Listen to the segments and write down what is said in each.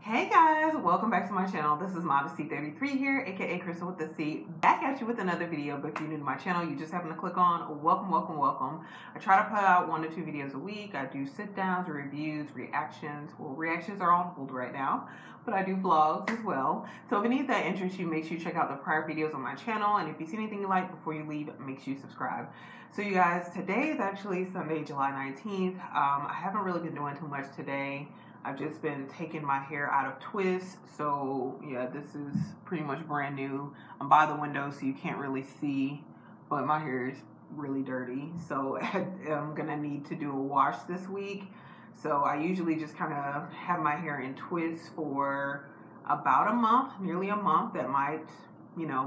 Hey guys, welcome back to my channel. This is Modesty33 here, aka Crystal with the C, back at you with another video. But if you're new to my channel, you just happen to click on welcome. I try to put out 1 to 2 videos a week. I do sit downs, reviews, reactions. Well, reactions are on hold right now, but I do vlogs as well. So if any of that interests you, make sure you check out the prior videos on my channel. And if you see anything you like before you leave, make sure you subscribe. So you guys, today is actually Sunday, July 19th. I haven't really been doing too much today. I've just been taking my hair out of twists, so yeah, this is pretty much brand new. I'm by the window so you can't really see, but my hair is really dirty, so I'm gonna need to do a wash this week. So I usually just kind of have my hair in twists for about a month, nearly a month. That might,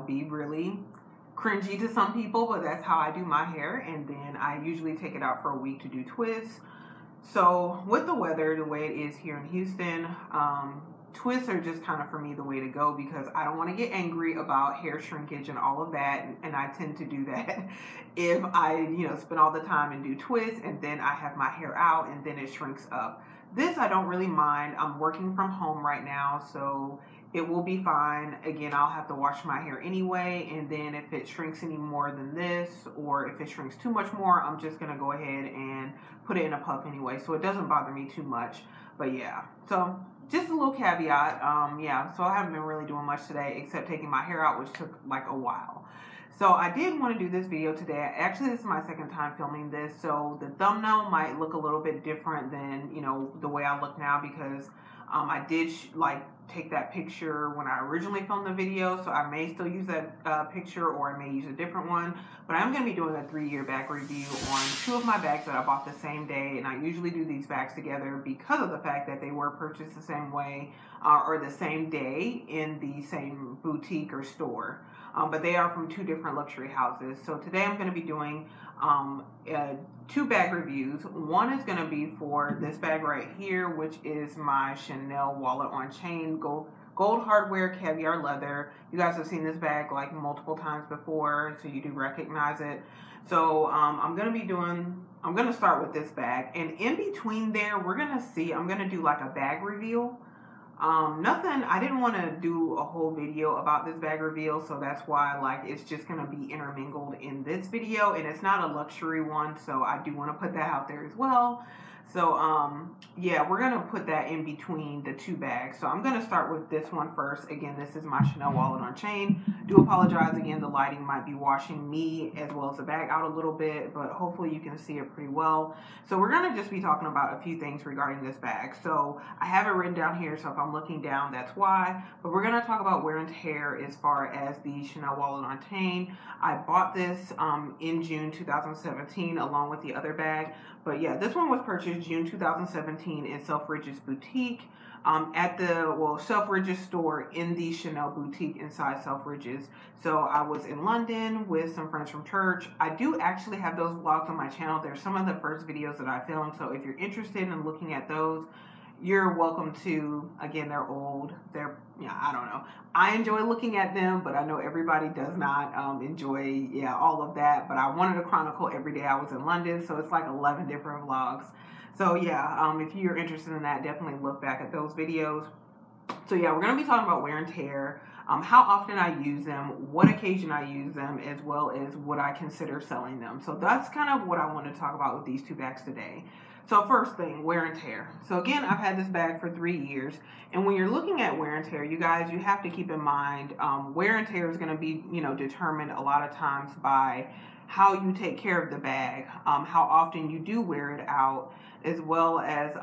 be really cringy to some people, but that's how I do my hair. And then I usually take it out for a week to do twists. So with the weather, the way it is here in Houston, twists are just kind of for me the way to go, because I don't want to get angry about hair shrinkage and all of that. And I tend to do that if I, spend all the time and do twists and then I have my hair out and then it shrinks up. This I don't really mind. I'm working from home right now, so it will be fine. Again, I'll have to wash my hair anyway, and then if it shrinks any more than this, or if it shrinks too much more, I'm just gonna go ahead and put it in a puff anyway, so it doesn't bother me too much. But yeah, so just a little caveat. Yeah, so I haven't been really doing much today except taking my hair out, which took like a while. So I did want to do this video today. Actually, this is my second time filming this, so the thumbnail might look a little bit different than, the way I look now, because I did take that picture when I originally filmed the video, so I may still use that picture, or I may use a different one. But I'm going to be doing a 3-year bag review on 2 of my bags that I bought the same day, and I usually do these bags together because of the fact that they were purchased the same way or the same day in the same boutique or store. But they are from 2 different luxury houses. So today I'm going to be doing 2 bag reviews. One is going to be for this bag right here, which is my Chanel wallet on chain, gold hardware, caviar leather. You guys have seen this bag like multiple times before, so you do recognize it. So I'm going to start with this bag, and in between there, I'm going to do like a bag reveal. I didn't want to do a whole video about this bag reveal, so that's why it's just going to be intermingled in this video, and it's not a luxury one, so I do want to put that out there as well. So yeah, we're going to put that in between the 2 bags. So I'm going to start with this one first. Again, this is my Chanel wallet on chain. Do apologize again, the lighting might be washing me as well as the bag out a little bit, but hopefully you can see it pretty well. So we're going to just be talking about a few things regarding this bag. So I have it written down here, so if I'm looking down, that's why. But we're going to talk about wear and tear as far as the Chanel wallet on chain. I bought this in June 2017 along with the other bag. But yeah, this one was purchased June 2017 in Selfridge's boutique at the Selfridge's store in the Chanel boutique inside Selfridge's. So I was in London with some friends from church. I do actually have those vlogs on my channel. They're some of the first videos that I filmed. So if you're interested in looking at those, you're welcome to. Again, they're old. I don't know. I enjoy looking at them, but I know everybody does not enjoy, all of that. But I wanted to chronicle every day I was in London, so it's like 11 different vlogs. So yeah, if you're interested in that, definitely look back at those videos. So yeah, we're going to be talking about wear and tear, how often I use them, what occasion I use them, as well as would I consider selling them. So that's kind of what I want to talk about with these 2 bags today. So first thing, wear and tear. So again, I've had this bag for 3 years. And when you're looking at wear and tear, you guys, you have to keep in mind, wear and tear is going to be, determined a lot of times by how you take care of the bag, how often you do wear it out, as well as,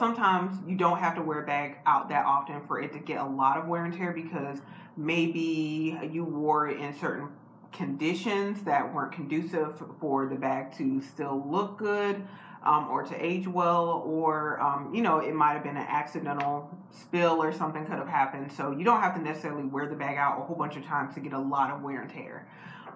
sometimes you don't have to wear a bag out that often for it to get a lot of wear and tear, because maybe you wore it in certain conditions that weren't conducive for the bag to still look good. Or to age well, or, it might have been an accidental spill or something could have happened. So you don't have to necessarily wear the bag out a whole bunch of times to get a lot of wear and tear.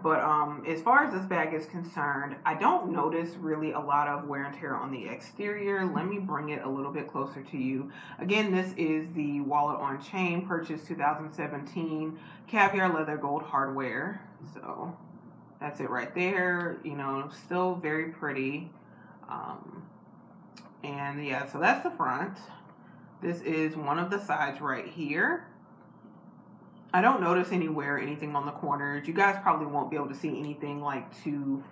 But as far as this bag is concerned, I don't notice really a lot of wear and tear on the exterior. Let me bring it a little bit closer to you. Again, this is the wallet on chain, purchased 2017, caviar leather, gold hardware. So that's it right there. Still very pretty. And yeah, so that's the front. This is one of the sides right here. I don't notice anything on the corners. You guys probably won't be able to see anything like too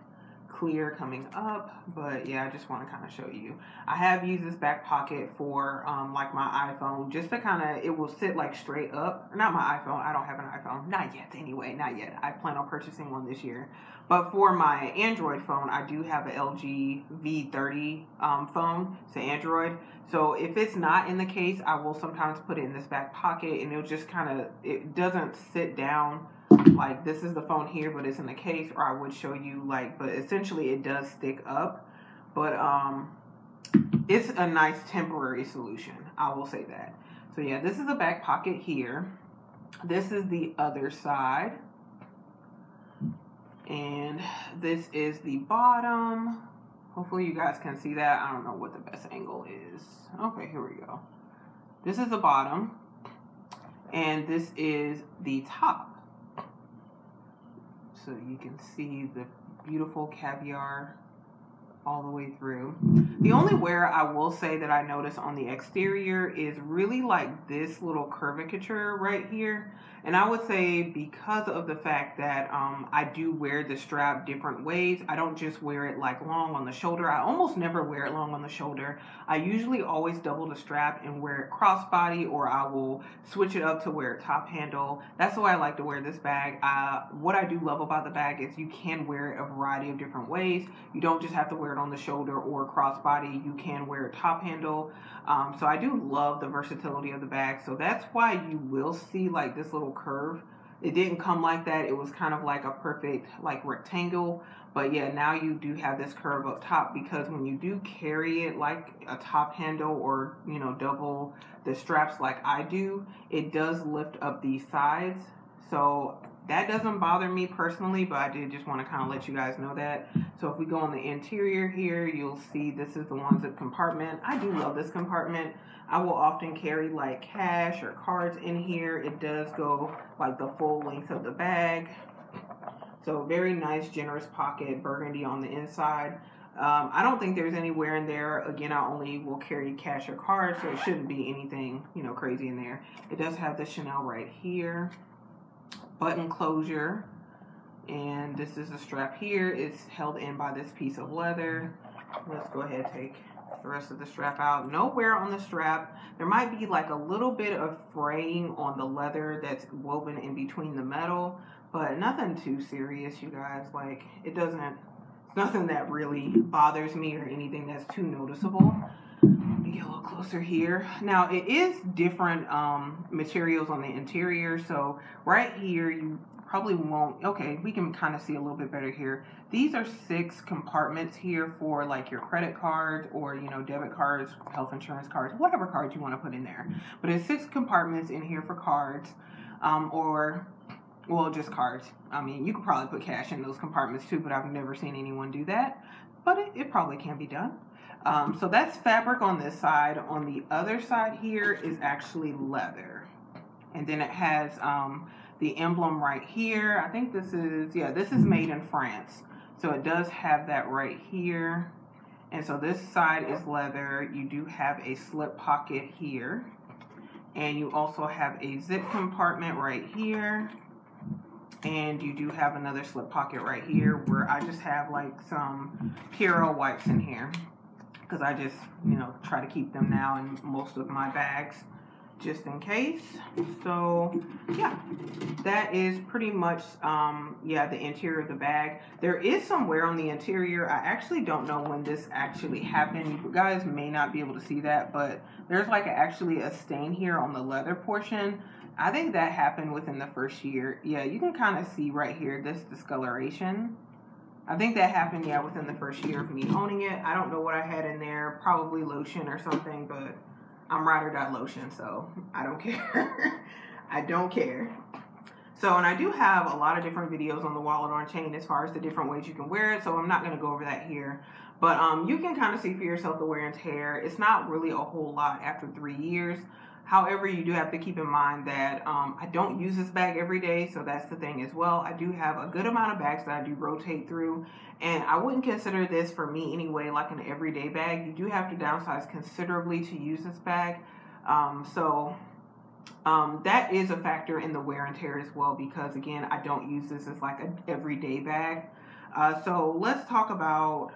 clear coming up, but yeah, I just want to kind of show you. I have used this back pocket for like my iPhone, just to kind of, it will sit like straight up. Not my iPhone, I don't have an iPhone, not yet anyway, not yet. I plan on purchasing one this year. But for my Android phone, I do have an LG V30 phone. It's an Android. So if it's not in the case, I will sometimes put it in this back pocket, and it'll just kind of, it doesn't sit down like this is the phone here, but it's in the case, or I would show you like, but essentially it does stick up. But it's a nice temporary solution, I will say that. So yeah, this is the back pocket here. This is the other side. And this is the bottom. Hopefully you guys can see that. I don't know what the best angle is. Okay, here we go. This is the bottom. And this is the top. So you can see the beautiful caviar all the way through. The only wear I will say that I notice on the exterior is really like this little curvature right here. And I would say because of the fact that I do wear the strap different ways, I don't just wear it like long on the shoulder. I almost never wear it long on the shoulder. I usually always double the strap and wear it crossbody, or I will switch it up to wear it top handle. That's the way I like to wear this bag. What I do love about the bag is you can wear it a variety of different ways. You don't just have to wear it on the shoulder or crossbody. You can wear it top handle. So I do love the versatility of the bag. So that's why you will see like this little curve. It didn't come like that. It was kind of like a perfect like rectangle. But yeah, now you do have this curve up top, because when you do carry it like a top handle, or you know, double the straps like I do, it does lift up these sides. So that doesn't bother me personally, but I did just want to kind of let you guys know that. So if we go on the interior here, you'll see this is the one zip compartment. I do love this compartment. I will often carry like cash or cards in here. It does go like the full length of the bag. So very nice, generous pocket, burgundy on the inside. I don't think there's anywhere in there. Again, I only will carry cash or cards, so it shouldn't be anything, you know, crazy in there. It does have the Chanel right here. Button closure, and this is the strap here. It's held in by this piece of leather. Let's go ahead and take the rest of the strap out. No wear on the strap. There might be like a little bit of fraying on the leather that's woven in between the metal, but nothing too serious, you guys. Like, it's nothing that really bothers me or anything that's too noticeable. Let me get a little closer here. Now, it is different materials on the interior. So right here, you probably won't. Okay, we can kind of see a little bit better here. These are 6 compartments here for like your credit cards, or you know, debit cards, health insurance cards, whatever cards you want to put in there. But it's 6 compartments in here for cards, or well, just cards. I mean, you could probably put cash in those compartments too, but I've never seen anyone do that. But it probably can be done. So that's fabric on this side. On the other side here is actually leather. And then it has the emblem right here. I think this is, yeah, this is made in France. So it does have that right here. And so this side is leather. You do have a slip pocket here. And you also have a zip compartment right here. And you do have another slip pocket right here, where I just have like some Purell wipes in here, because I just, you know, try to keep them now in most of my bags just in case. So yeah, that is pretty much yeah, the interior of the bag. There is some wear on the interior. I actually don't know when this actually happened. You guys may not be able to see that, but there's like actually a stain here on the leather portion. I think that happened within the first year. Yeah, you can kind of see right here this discoloration. I think that happened, yeah, within the first year of me owning it. I don't know what I had in there, probably lotion or something, but I'm ride or die lotion, so I don't care. I don't care. So, and I do have a lot of different videos on the wallet on chain as far as the different ways you can wear it, so I'm not going to go over that here. But you can kind of see for yourself the wear and tear. It's not really a whole lot after 3 years. However, you do have to keep in mind that I don't use this bag every day, so that's the thing as well. I do have a good amount of bags that I do rotate through, and I wouldn't consider this, for me anyway, like an everyday bag. You do have to downsize considerably to use this bag. That is a factor in the wear and tear as well, because again, I don't use this as like an everyday bag. So let's talk about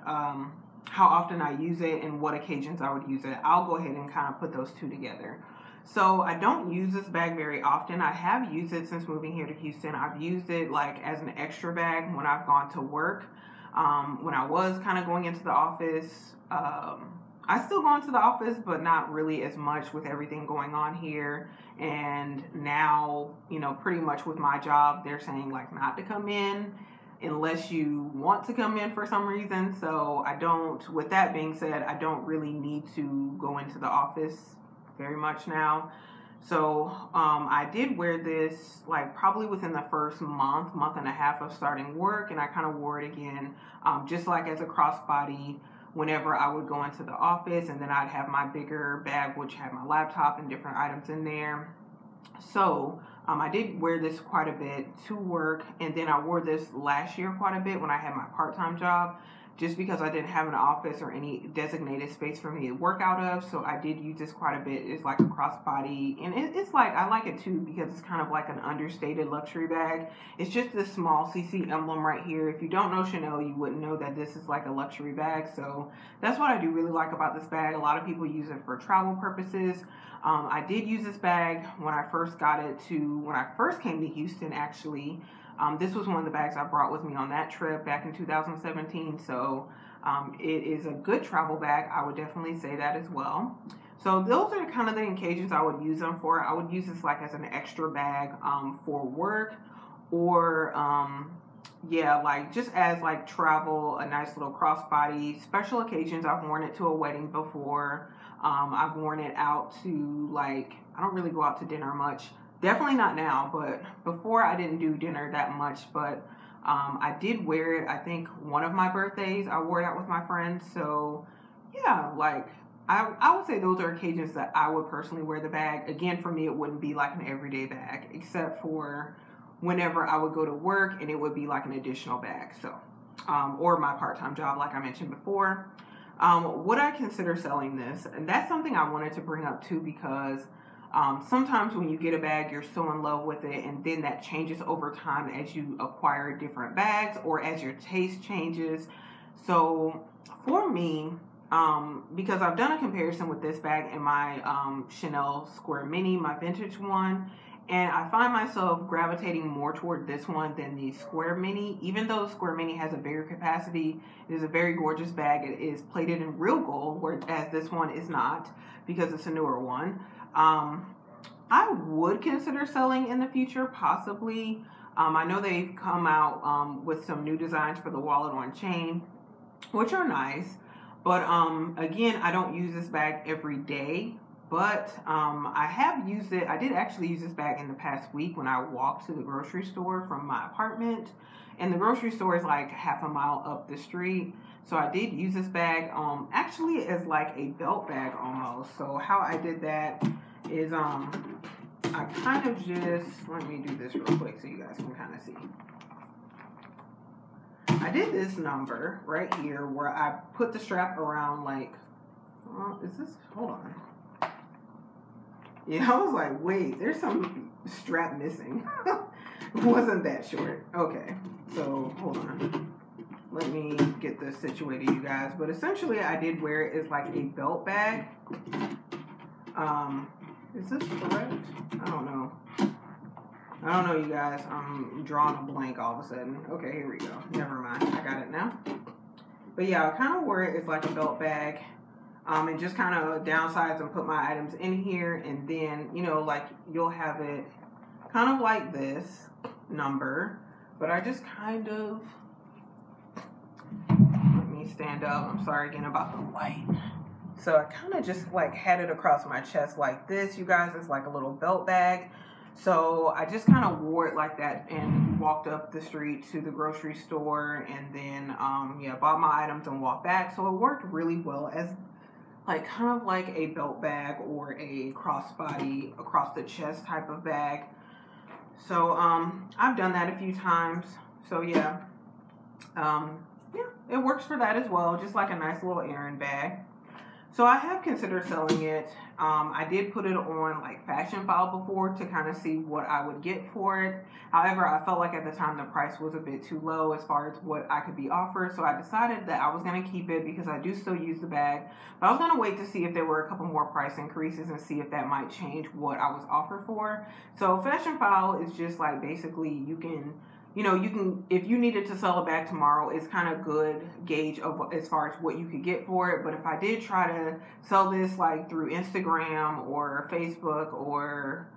how often I use it and what occasions I would use it. I'll go ahead and kind of put those two together. So I don't use this bag very often. I have used it since moving here to Houston. I've used it like as an extra bag when I've gone to work. When I was kind of going into the office, I still go into the office, but not really as much with everything going on here. And now, you know, pretty much with my job, they're saying like not to come in unless you want to come in for some reason. So I don't, with that being said, I don't really need to go into the office very much now. So I did wear this like probably within the first month and a half of starting work, and I kind of wore it again just like as a crossbody whenever I would go into the office, and then I'd have my bigger bag which had my laptop and different items in there. So I did wear this quite a bit to work, and then I wore this last year quite a bit when I had my part-time job, just because I didn't have an office or any designated space for me to work out of. So I did use this quite a bit. It's like a crossbody, and it's like, I like it too because it's kind of like an understated luxury bag. It's just this small CC emblem right here. If you don't know Chanel, you wouldn't know that this is like a luxury bag. So that's what I do really like about this bag. A lot of people use it for travel purposes. I did use this bag when I first got it when I first came to Houston, actually. This was one of the bags I brought with me on that trip back in 2017. So it is a good travel bag. I would definitely say that as well. So those are kind of the occasions I would use them for. I would use this like as an extra bag for work, or yeah, like just as like travel, a nice little crossbody. Special occasions, I've worn it to a wedding before. I've worn it out to, like, I don't really go out to dinner much. Definitely not now, but before I didn't do dinner that much. But I did wear it, I think, one of my birthdays. I wore it out with my friends. So yeah, like I would say those are occasions that I would personally wear the bag. Again, for me, it wouldn't be like an everyday bag, except for whenever I would go to work and it would be like an additional bag. So or my part-time job, like I mentioned before. Would I consider selling this? And that's something I wanted to bring up too, because sometimes when you get a bag, you're so in love with it, and then that changes over time as you acquire different bags or as your taste changes. So for me, because I've done a comparison with this bag and my Chanel Square Mini, my vintage one, and I find myself gravitating more toward this one than the Square Mini. Even though the Square Mini has a bigger capacity, it is a very gorgeous bag. It is plated in real gold, whereas this one is not, because it's a newer one. I would consider selling in the future, possibly. I know they've come out with some new designs for the wallet on chain, which are nice. But again, I don't use this bag every day. But I have used it. I did actually use this bag in the past week when I walked to the grocery store from my apartment. And the grocery store is like half a mile up the street. So I did use this bag actually as like a belt bag almost. So how I did that is I kind of just, let me do this real quick so you guys can kind of see. I did this number right here where I put the strap around, like, is this, hold on. Yeah, I was like, wait, there's some strap missing. It wasn't that short. Okay, so hold on. Let me get this situated, you guys. But essentially, I did wear it as like a belt bag. Is this correct? I don't know. I don't know, you guys. I'm drawing a blank all of a sudden. Okay, here we go. Never mind. I got it now. But yeah, I kind of wear it as like a belt bag. And just kind of downsides and put my items in here, and then, you know, like you'll have it kind of like this number, but I just kind of, let me stand up. I'm sorry again about the light. So I kind of just like had it across my chest like this, you guys. It's like a little belt bag. So I just kind of wore it like that and walked up the street to the grocery store, and then, yeah, bought my items and walked back. So it worked really well as like kind of like a belt bag or a crossbody across the chest type of bag. So I've done that a few times. So yeah, yeah, it works for that as well. Just like a nice little errand bag. So I have considered selling it. I did put it on like Fashion File before to kind of see what I would get for it. However, I felt like at the time the price was a bit too low as far as what I could be offered. So I decided that I was going to keep it because I do still use the bag. But I was going to wait to see if there were a couple more price increases and see if that might change what I was offered for. So Fashion File is just like basically you can, if you needed to sell a bag tomorrow, it's kind of good gauge of as far as what you could get for it. But if I did try to sell this like through Instagram or Facebook or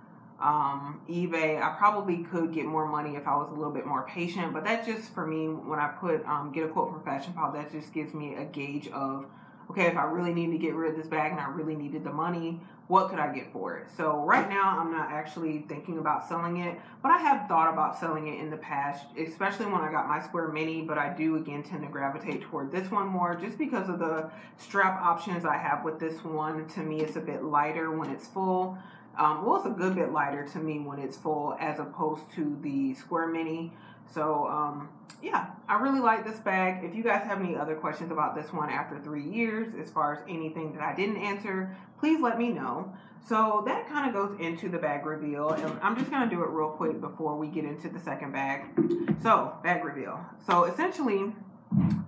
eBay, I probably could get more money if I was a little bit more patient. But that's just for me, when I put get a quote from Fashion File, that just gives me a gauge of, okay, if I really need to get rid of this bag and I really needed the money, what could I get for it? So right now, I'm not actually thinking about selling it, but I have thought about selling it in the past, especially when I got my Square Mini, but I do, again, tend to gravitate toward this one more just because of the strap options I have with this one. To me, it's a bit lighter when it's full. Well, it's a good bit lighter to me when it's full as opposed to the Square Mini. So, yeah, I really like this bag. If you guys have any other questions about this one after 3 years, as far as anything that I didn't answer, please let me know. So that kind of goes into the bag reveal, and I'm just going to do it real quick before we get into the second bag. So, bag reveal. So, essentially,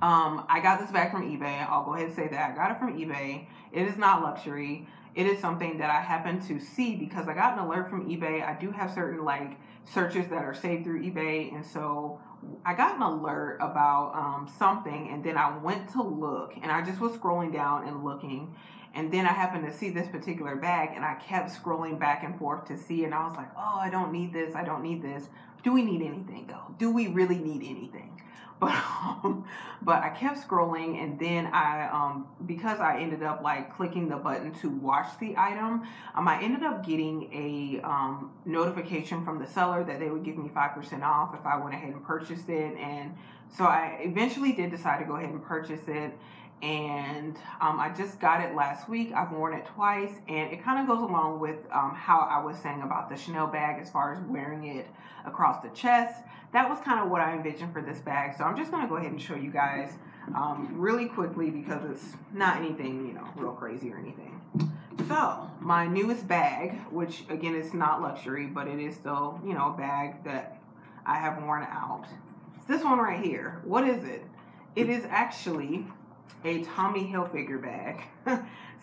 I got this bag from eBay. I'll go ahead and say that. I got it from eBay. It is not luxury. It is something that I happen to see because I got an alert from eBay. I do have certain like searches that are saved through eBay, and so I got an alert about something, and then I went to look, and I just was scrolling down and looking, and then I happened to see this particular bag, and I kept scrolling back and forth to see, and I was like, oh, I don't need this, I don't need this. Do we need anything though? Do we really need anything? But I kept scrolling, and then because I ended up like clicking the button to watch the item, I ended up getting a notification from the seller that they would give me 5% off if I went ahead and purchased it. And so I eventually did decide to go ahead and purchase it. And I just got it last week. I've worn it twice, and it kind of goes along with how I was saying about the Chanel bag as far as wearing it across the chest. That was kind of what I envisioned for this bag. So I'm just going to go ahead and show you guys really quickly because it's not anything, real crazy or anything. So my newest bag, which again is not luxury, but it is still, a bag that I have worn out. It's this one right here. What is it? It is actually a Tommy Hilfiger bag.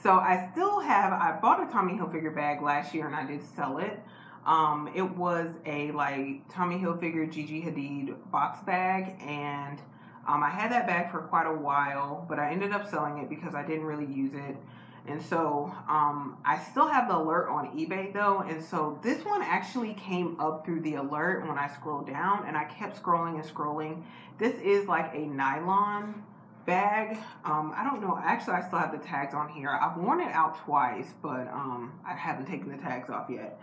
So I bought a Tommy Hilfiger bag last year and I did sell it. It was a like Tommy Hilfiger Gigi Hadid box bag, and I had that bag for quite a while, but I ended up selling it because I didn't really use it. And so I still have the alert on eBay though, and so this one actually came up through the alert when I scrolled down, and I kept scrolling and scrolling. This is like a nylon bag. I don't know, actually I still have the tags on here. I've worn it out twice, but I haven't taken the tags off yet.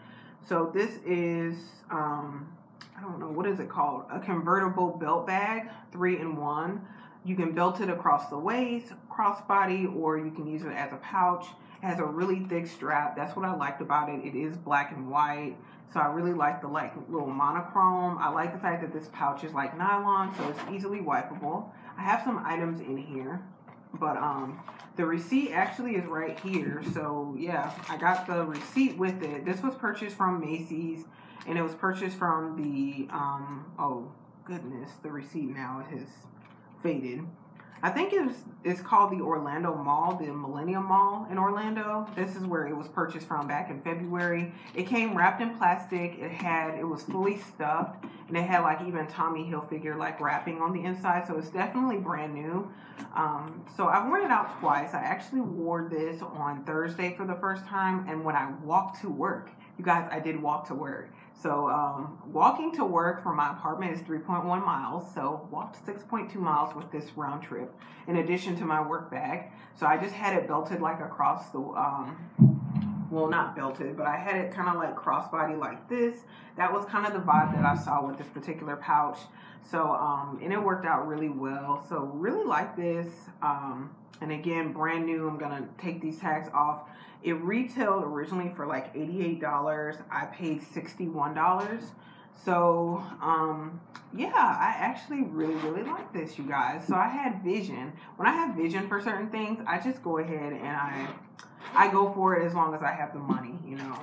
So this is I don't know, what is it called? A convertible belt bag, 3-in-1. You can belt it across the waist, crossbody, or you can use it as a pouch. It has a really thick strap. That's what I liked about it. It is black and white, so I really like the little monochrome. I like the fact that this pouch is like nylon, so it's easily wipeable. I have some items in here, but the receipt actually is right here. So yeah, I got the receipt with it. This was purchased from Macy's, and it was purchased from the oh goodness, the receipt now has faded. I think it's called the Orlando Mall, the Millennium Mall in Orlando. This is where it was purchased from back in February. It came wrapped in plastic. It was fully stuffed, and it had like even Tommy Hilfiger like wrapping on the inside. So it's definitely brand new. So I've worn it out twice. I actually wore this on Thursday for the first time, and when I walked to work, you guys, I did walk to work. So walking to work from my apartment is 3.1 miles. So walked 6.2 miles with this round trip in addition to my work bag. So I just had it belted like across the, well, not belted, but I had it kind of like crossbody like this. That was kind of the vibe that I saw with this particular pouch. So, and it worked out really well. So really like this. And again, brand new. I'm going to take these tags off. It retailed originally for like $88. I paid $61. So, yeah, I actually really like this, you guys. So I had vision. When I have vision for certain things, I just go ahead and I go for it as long as I have the money, you know.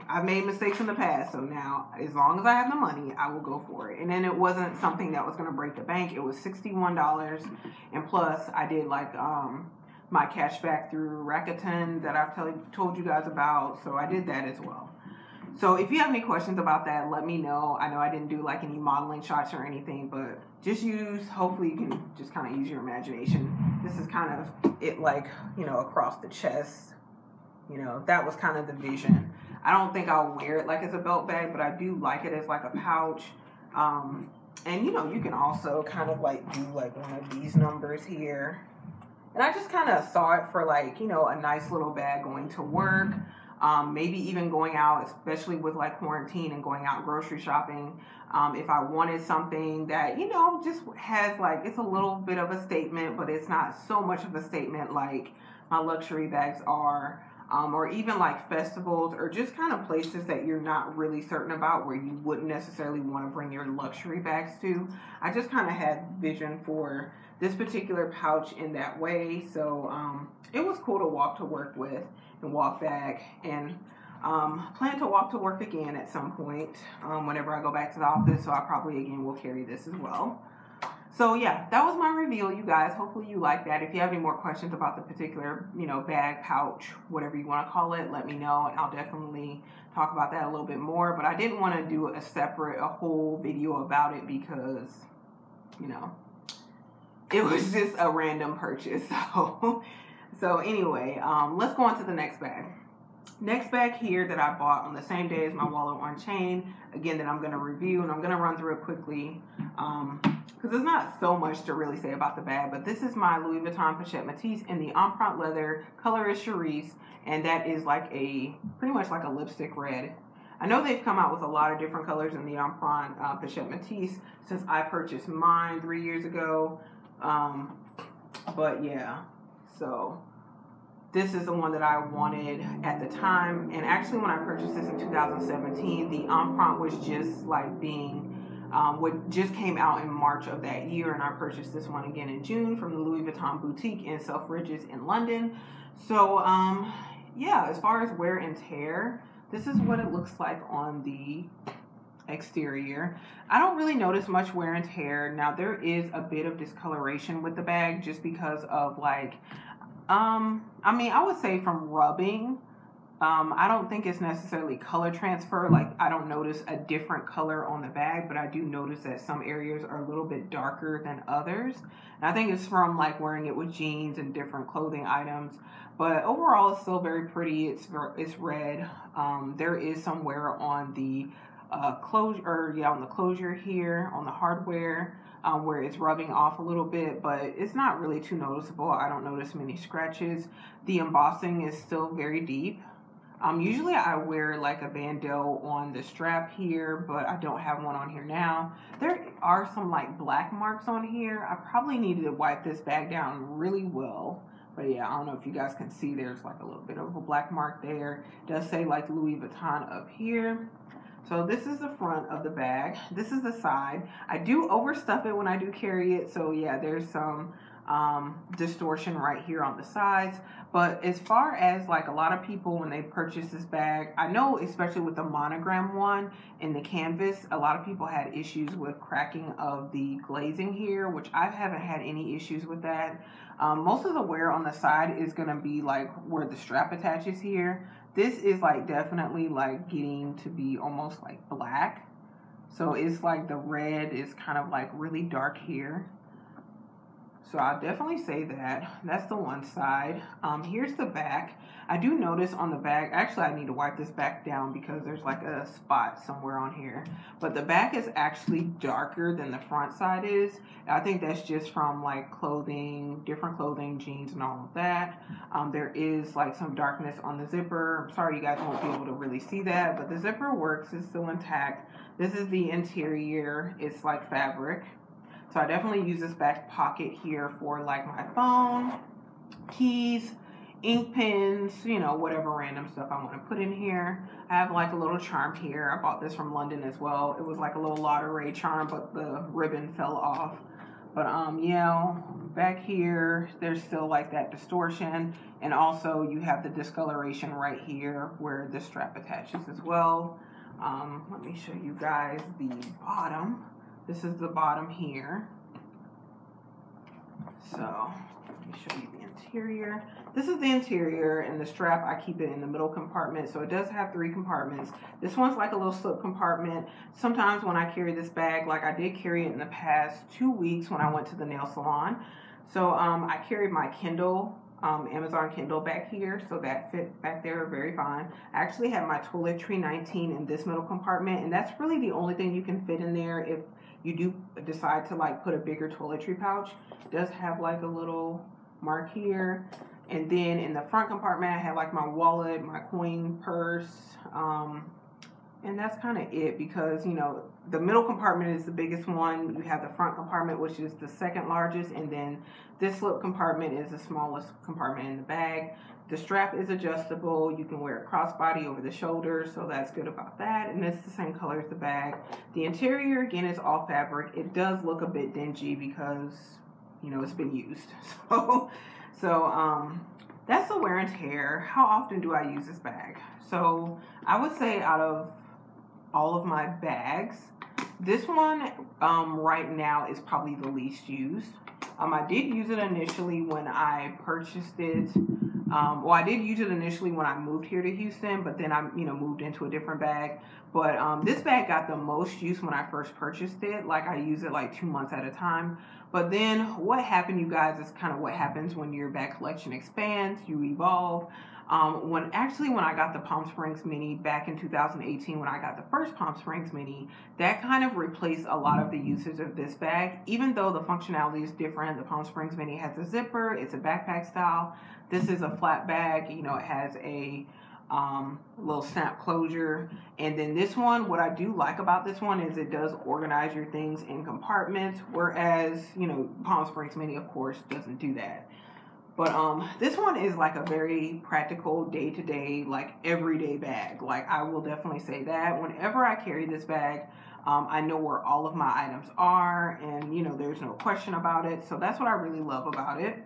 I've made mistakes in the past, so now as long as I have the money, I will go for it. And then it wasn't something that was going to break the bank. It was $61, and plus I did like my cash back through Rakuten that I've told you guys about, so I did that as well. So if you have any questions about that, let me know. I know I didn't do like any modeling shots or anything, but just hopefully you can just kind of use your imagination. This is kind of it, like, you know, across the chest. You know, that was kind of the vision. I don't think I'll wear it like it's a belt bag, but I do like it as like a pouch. And you know, you can also kind of like do like one of these numbers here. And I just kind of saw it for like, you know, a nice little bag going to work. Maybe even going out, especially with like quarantine and going out grocery shopping. If I wanted something that, you know, just has like, it's a little bit of a statement, but it's not so much of a statement like my luxury bags are. Or even like festivals or just kind of places that you're not really certain about where you wouldn't necessarily want to bring your luxury bags to. I just kind of had vision for this particular pouch in that way. So it was cool to walk to work with and walk back, and plan to walk to work again at some point whenever I go back to the office. So I probably again will carry this as well. So yeah, that was my reveal, you guys. Hopefully you like that. If you have any more questions about the particular, you know, bag, pouch, whatever you want to call it, let me know, and I'll definitely talk about that a little bit more. But I didn't want to do a whole video about it because, you know, it was just a random purchase. So anyway, let's go on to the next bag. Next bag here that I bought on the same day as my wallet on chain, again, that I'm going to review, and I'm going to run through it quickly because there's not so much to really say about the bag. But this is my Louis Vuitton Pochette Metis in the Empreinte leather. Color is Cerise, and that is like pretty much like a lipstick red. I know they've come out with a lot of different colors in the Empreinte Pochette Metis since I purchased mine 3 years ago. But yeah, so this is the one that I wanted at the time. And actually when I purchased this in 2017, the Empreinte was just like being, what just came out in March of that year. And I purchased this one again in June from the Louis Vuitton boutique in Selfridges in London. So yeah, as far as wear and tear, this is what it looks like on the exterior. I don't really notice much wear and tear. Now there is a bit of discoloration with the bag just because of like, I mean, I would say from rubbing. I don't think it's necessarily color transfer. Like, I don't notice a different color on the bag, but I do notice that some areas are a little bit darker than others. And I think it's from like wearing it with jeans and different clothing items. But overall, it's still very pretty. It's red. There is some wear on the on the closure here on the hardware. Where it's rubbing off a little bit, but it's not really too noticeable. I don't notice many scratches. The embossing is still very deep. Usually I wear like a bandeau on the strap here, but I don't have one on here now. There are some like black marks on here. I probably needed to wipe this bag down really well. But yeah, I don't know if you guys can see there's like a little bit of a black mark there. It does say like Louis Vuitton up here. So this is the front of the bag. This is the side. I do overstuff it when I do carry it. So yeah, there's some distortion right here on the sides. But as far as like a lot of people when they purchase this bag, I know especially with the monogram one and the canvas, a lot of people had issues with cracking of the glazing here, which I haven't had any issues with that. Most of the wear on the side is going to be like where the strap attaches here. This is like definitely like getting to be almost like black. So it's like the red is kind of like really dark here. So I'll definitely say that. That's the one side. Here's the back. I do notice on the back, actually I need to wipe this back down because there's like a spot somewhere on here. But the back is actually darker than the front side is. I think that's just from like clothing, different clothing, jeans and all of that. There is like some darkness on the zipper. I'm sorry you guys won't be able to really see that, but the zipper works, it's still intact. This is the interior, it's like fabric. So I definitely use this back pocket here for like my phone, keys, ink pens, you know, whatever random stuff I want to put in here. I have like a little charm here. I bought this from London as well. It was like a little lottery charm, but the ribbon fell off. But yeah, back here, there's still like that distortion. And also you have the discoloration right here where the strap attaches as well. Let me show you guys the bottom. This is the bottom here. So let me show you the interior. This is the interior, and the strap, I keep it in the middle compartment. So it does have 3 compartments. This one's like a little slip compartment. Sometimes when I carry this bag, like I did carry it in the past 2 weeks when I went to the nail salon. So I carried my Kindle, Amazon Kindle back here, so that fit back there very fine. I actually have my toiletry 19 in this middle compartment, and that's really the only thing you can fit in there if you do decide to like put a bigger toiletry pouch. It does have like a little mark here. And then in the front compartment, I have like my wallet, my coin purse, and that's kind of it, because, you know, the middle compartment is the biggest one. You have the front compartment, which is the second largest, and then this slip compartment is the smallest compartment in the bag. The strap is adjustable. You can wear it crossbody over the shoulders, so that's good about that. And it's the same color as the bag. The interior, again, is all fabric. It does look a bit dingy because, you know, it's been used. So that's the wear and tear. How often do I use this bag? So I would say out of all of my bags, this one right now is probably the least used. I did use it initially when I purchased it. Well, I did use it initially when I moved here to Houston, but then I, you know, moved into a different bag. But this bag got the most use when I first purchased it. Like, I use it like 2 months at a time. But then what happened, you guys, is kind of what happens when your bag collection expands, you evolve. When I got the Palm Springs Mini back in 2018, when I got the first Palm Springs Mini, that kind of replaced a lot of the usage of this bag. Even though the functionality is different, the Palm Springs Mini has a zipper, it's a backpack style. This is a flat bag, you know, it has a little snap closure. And then this one, what I do like about this one is it does organize your things in compartments, whereas, you know, Palm Springs Mini, of course, doesn't do that. But this one is like a very practical day-to-day, like everyday bag. Like, I will definitely say that whenever I carry this bag, I know where all of my items are, and, you know, there's no question about it. So that's what I really love about it.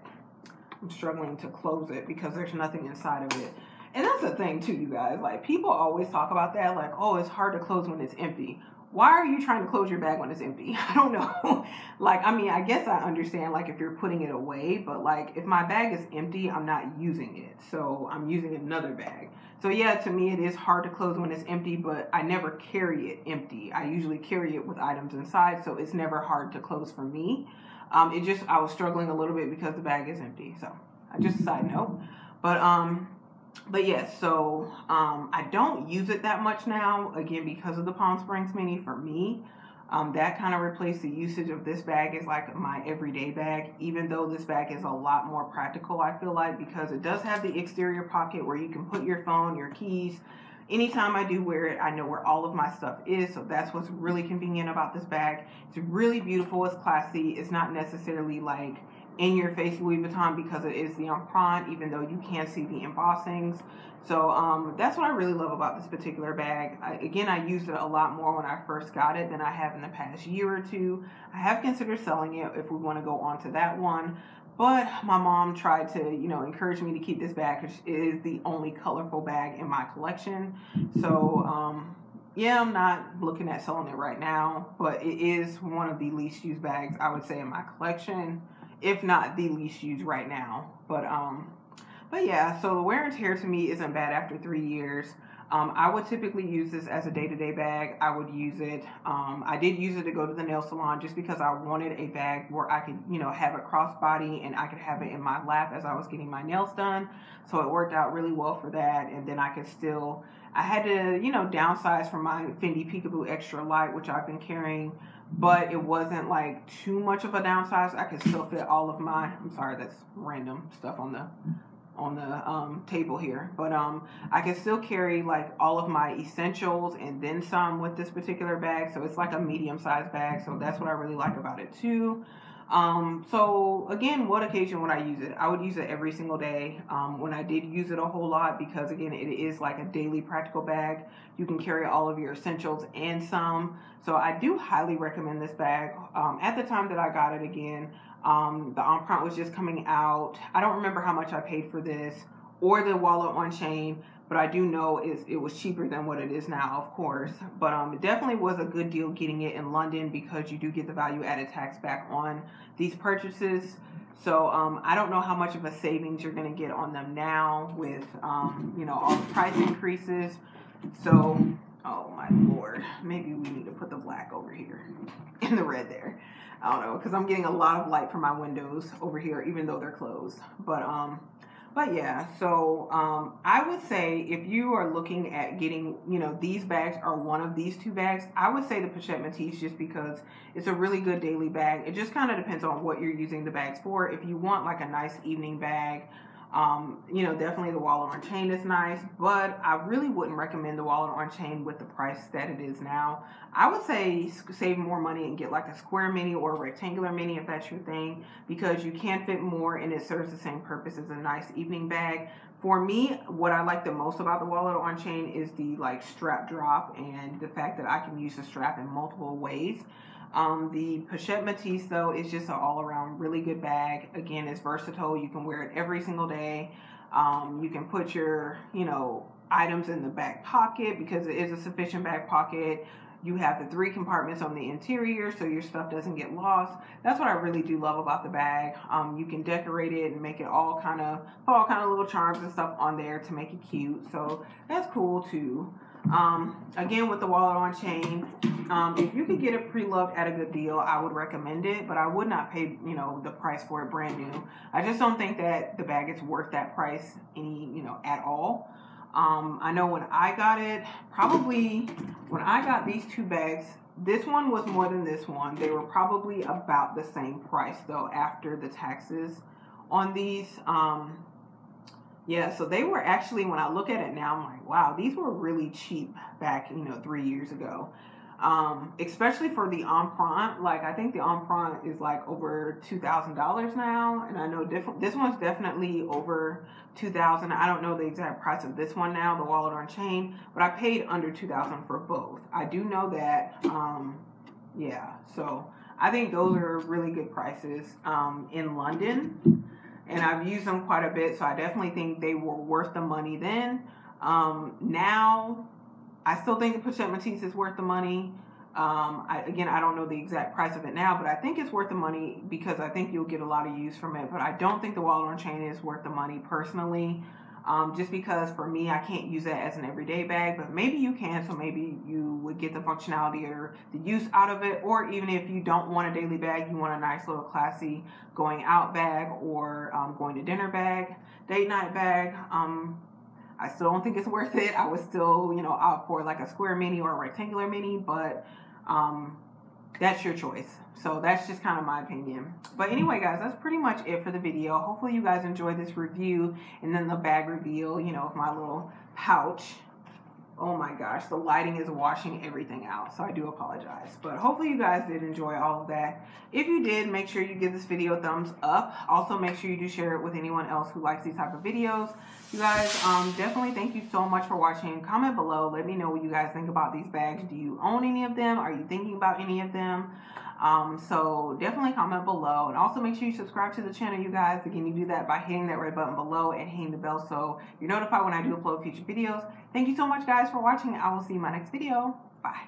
I'm struggling to close it because there's nothing inside of it. And that's the thing too, you guys. Like, people always talk about that, like, oh, it's hard to close when it's empty. Why are you trying to close your bag when it's empty? I don't know. Like, I mean, I guess I understand, like, if you're putting it away, but, like, if my bag is empty, I'm not using it. So I'm using another bag. So, yeah, to me, it is hard to close when it's empty, but I never carry it empty. I usually carry it with items inside, so it's never hard to close for me. I was struggling a little bit because the bag is empty. So, just a side note. But yes, so I don't use it that much now, again, because of the Palm Springs Mini. For me, that kind of replaced the usage of this bag as like my everyday bag, even though this bag is a lot more practical, I feel like, because it does have the exterior pocket where you can put your phone, your keys. Anytime I do wear it, I know where all of my stuff is, so that's what's really convenient about this bag. It's really beautiful, it's classy, it's not necessarily like in your face Louis Vuitton because it is the emprunt, even though you can see the embossings. So that's what I really love about this particular bag. I used it a lot more when I first got it than I have in the past year or two. I have considered selling it if we want to go on to that one. But my mom tried to, you know, encourage me to keep this bag because it is the only colorful bag in my collection. So, yeah, I'm not looking at selling it right now, but it is one of the least used bags, I would say, in my collection, if not the least used right now. But yeah, so the wear and tear to me isn't bad after 3 years. I would typically use this as a day-to-day bag. I would use it. I did use it to go to the nail salon just because I wanted a bag where I could, you know, have it crossbody and I could have it in my lap as I was getting my nails done. So it worked out really well for that. And then I had to, you know, downsize from my Fendi Peekaboo Extra Light, which I've been carrying, but it wasn't like too much of a downsize. I could still fit all of my, I'm sorry, that's random stuff on the table here, but I can still carry like all of my essentials and then some with this particular bag. So it's like a medium-sized bag, so that's what I really like about it too. So again, what occasion would I use it? I would use it every single day. When I did use it a whole lot, because again, it is like a daily practical bag. You can carry all of your essentials and some. So I do highly recommend this bag. At the time that I got it, again, the Empreinte was just coming out. I don't remember how much I paid for this or the wallet on chain, but I do know it was cheaper than what it is now, of course. But it definitely was a good deal getting it in London, because you do get the value added tax back on these purchases. So I don't know how much of a savings you're going to get on them now with you know, all the price increases. So oh my lord, maybe we need to put the black over here and the red there. I don't know, because I'm getting a lot of light from my windows over here, even though they're closed. But yeah, so I would say if you are looking at getting, you know, these bags or one of these two bags, I would say the Pochette Metis, just because it's a really good daily bag. It just kind of depends on what you're using the bags for. If you want like a nice evening bag, you know, definitely the wallet on chain is nice, but I really wouldn't recommend the wallet on chain with the price that it is now. I would say save more money and get like a square mini or a rectangular mini if that's your thing, because you can fit more and it serves the same purpose as a nice evening bag. For me, what I like the most about the wallet on chain is the like strap drop and the fact that I can use the strap in multiple ways. The Pochette Metis, though, is just an all-around really good bag. Again, it's versatile. You can wear it every single day. You can put your, you know, items in the back pocket, because it is a sufficient back pocket. You have the 3 compartments on the interior, so your stuff doesn't get lost. That's what I really do love about the bag. You can decorate it and make it put all kind of little charms and stuff on there to make it cute. So that's cool too. Again, with the wallet on chain, if you could get it pre-loved at a good deal, I would recommend it, but I would not pay, you know, the price for it brand new. I just don't think that the bag is worth that price you know, at all. I know when I got it, probably when I got these two bags, this one was more than this one. They were probably about the same price though after the taxes on these. Yeah, so they were actually, when I look at it now, I'm like, wow, these were really cheap back, you know, 3 years ago. Especially for the Empreinte. Like, I think the Empreinte is like over $2,000 now, and I know this one's definitely over $2,000. I don't know the exact price of this one now, the wallet on chain, but I paid under $2,000 for both. I do know that. Yeah, so I think those are really good prices in London. And I've used them quite a bit, so I definitely think they were worth the money then. Now, I still think the Pochette Metis is worth the money. Again, I don't know the exact price of it now, but I think it's worth the money because I think you'll get a lot of use from it. But I don't think the wallet on chain is worth the money personally. Just because for me, I can't use that as an everyday bag, but maybe you can, so maybe you would get the functionality or the use out of it. Or even if you don't want a daily bag, you want a nice little classy going out bag or going to dinner bag, date night bag. I still don't think it's worth it. I would still, you know, opt for like a square mini or a rectangular mini, but that's your choice. So that's just kind of my opinion. But anyway, guys, that's pretty much it for the video. Hopefully you guys enjoyed this review and then the bag reveal, you know, of my little pouch. Oh my gosh, the lighting is washing everything out, so I do apologize. But hopefully you guys did enjoy all of that. If you did, make sure you give this video a thumbs up. Also, make sure you do share it with anyone else who likes these type of videos. You guys, definitely thank you so much for watching. Comment below. Let me know what you guys think about these bags. Do you own any of them? Are you thinking about any of them? So definitely comment below, and also make sure you subscribe to the channel, you guys. Again, you do that by hitting that red button below and hitting the bell so you're notified when I do upload future videos. Thank you so much, guys, for watching. I will see you in my next video. Bye.